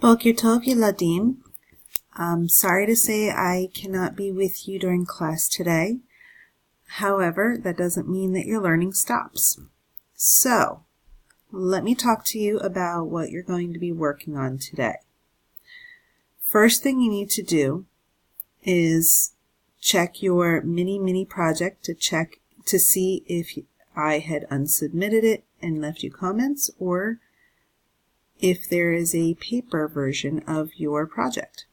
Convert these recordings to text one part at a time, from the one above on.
Boker Tov Yeladim. I'm sorry to say I cannot be with you during class today. However, that doesn't mean that your learning stops. So, let me talk to you about what you're going to be working on today. First thing you need to do is check your mini project to see if I had unsubmitted it and left you comments, or if there is a paper version of your project.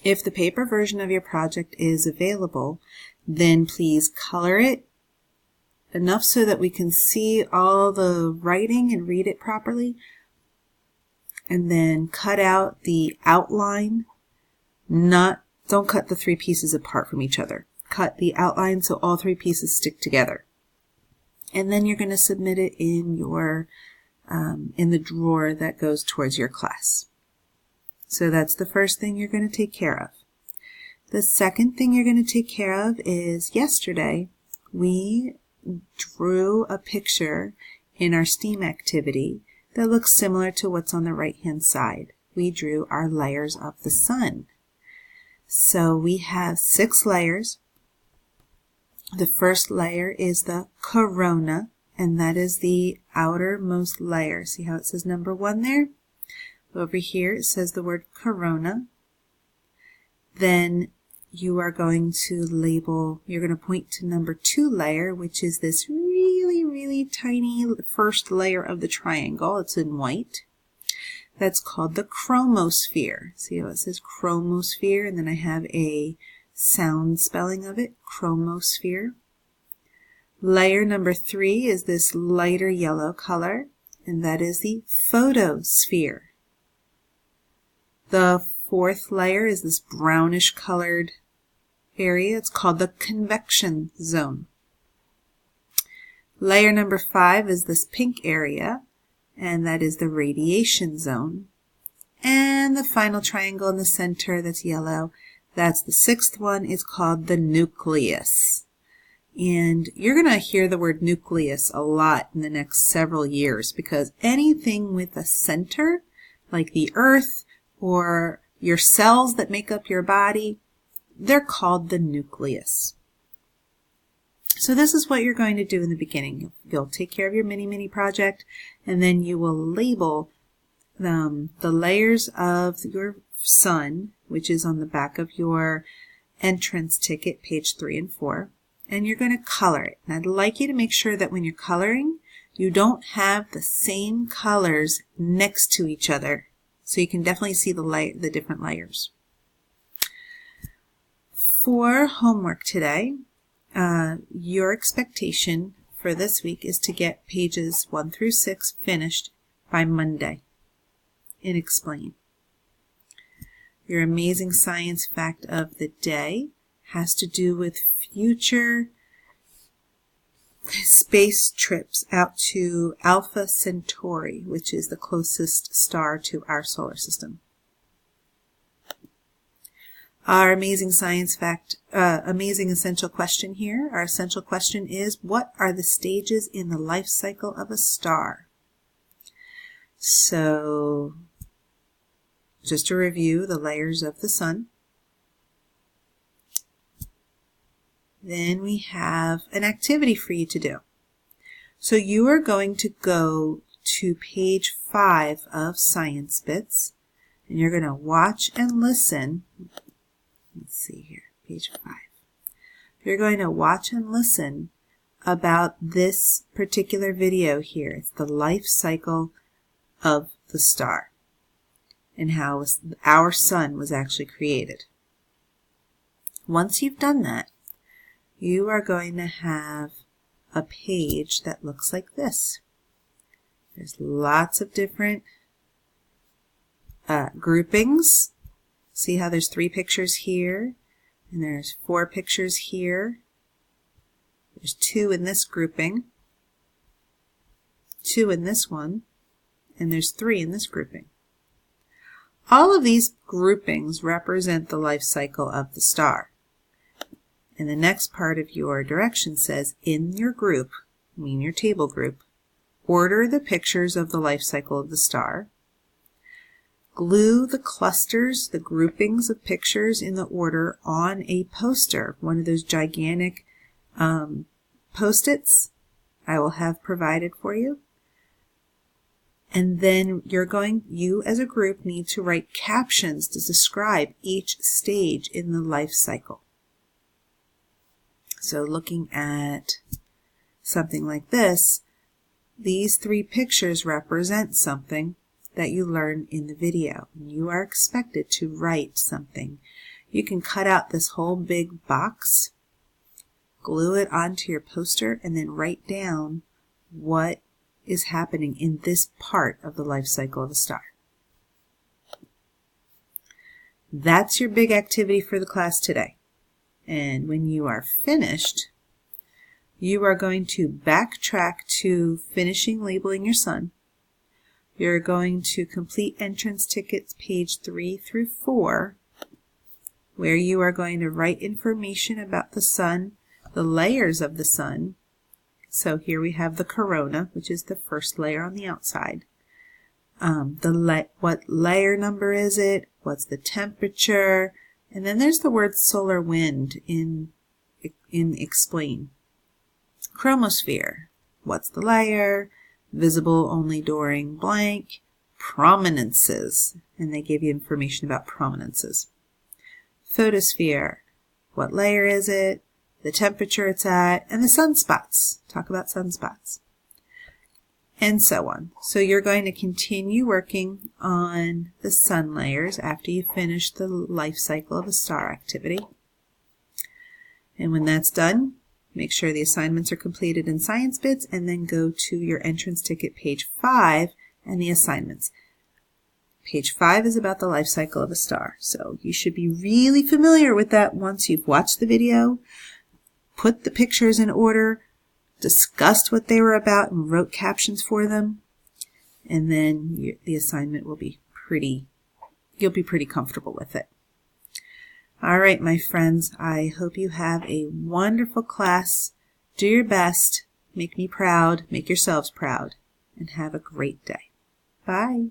If the paper version of your project is available, then please color it enough so that we can see all the writing and read it properly, and then cut out the outline. Don't cut the three pieces apart from each other. Cut the outline so all three pieces stick together. And then you're going to submit it in your in the drawer that goes towards your class. So that's the first thing you're going to take care of. The second thing you're going to take care of is yesterday we drew a picture in our STEAM activity that looks similar to what's on the right hand side. We drew our layers of the sun. So we have 6 layers. The first layer is the corona, and that is the outermost layer. See how it says number 1 there? Over here it says the word corona. Then you are going to you're going to point to number 2 layer, which is this really tiny first layer of the triangle. It's in white. That's called the chromosphere. See how it says chromosphere, and then I have a sound spelling of it, chromosphere. Layer number 3 is this lighter yellow color, and that is the photosphere. The 4th layer is this brownish colored area. It's called the convection zone. Layer number 5 is this pink area, and that is the radiation zone. And the final triangle in the center that's yellow, that's the 6th one. It's called the nucleus. And you're going to hear the word nucleus a lot in the next several years, because anything with a center, like the earth or your cells that make up your body, they're called the nucleus. So this is what you're going to do in the beginning. You'll take care of your mini project, and then you will label the layers of your sun, which is on the back of your entrance ticket, page 3 and 4. And you're going to color it. And I'd like you to make sure that when you're coloring, you don't have the same colors next to each other, so you can definitely see the different layers. For homework today, your expectation for this week is to get pages 1 through 6 finished by Monday in Explain. Your amazing science fact of the day has to do with future space trips out to Alpha Centauri, which is the closest star to our solar system. Our amazing science fact, amazing essential question here. Our essential question is, what are the stages in the life cycle of a star? So, just to review the layers of the sun. Then we have an activity for you to do. So you are going to go to page 5 of Science Bits, and you're going to watch and listen. Let's see here, page 5. You're going to watch and listen about this particular video here. It's the life cycle of the star and how our sun was actually created. Once you've done that, you are going to have a page that looks like this. There's lots of different groupings. See how there's 3 pictures here, and there's 4 pictures here. There's 2 in this grouping, 2 in this one, and there's 3 in this grouping. All of these groupings represent the life cycle of the star. And the next part of your direction says, in your group, I mean your table group, order the pictures of the life cycle of the star, glue the clusters, the groupings of pictures in the order on a poster, one of those gigantic Post-its I will have provided for you. And then you as a group need to write captions to describe each stage in the life cycle. So looking at something like this, these 3 pictures represent something that you learn in the video. You are expected to write something. You can cut out this whole big box, glue it onto your poster, and then write down what is happening in this part of the life cycle of a star. That's your big activity for the class today. And when you are finished, you are going to backtrack to finishing labeling your sun. You're going to complete entrance tickets page 3 through 4, where you are going to write information about the sun, the layers of the sun. So here we have the corona, which is the first layer on the outside. What layer number is it? What's the temperature? And then there's the word solar wind in explain. Chromosphere. What's the layer? Visible only during blank. Prominences. And they give you information about prominences. Photosphere. What layer is it? The temperature it's at, and the sunspots. Talk about sunspots. And so on. So you're going to continue working on the sun layers after you finish the life cycle of a star activity. And when that's done, make sure the assignments are completed in Science Bits, and then go to your entrance ticket page 5 and the assignments. Page 5 is about the life cycle of a star. So you should be really familiar with that once you've watched the video, put the pictures in order, discussed what they were about, and wrote captions for them. And then the assignment will be you'll be pretty comfortable with it. All right, my friends, I hope you have a wonderful class. Do your best. Make me proud. Make yourselves proud. And have a great day. Bye.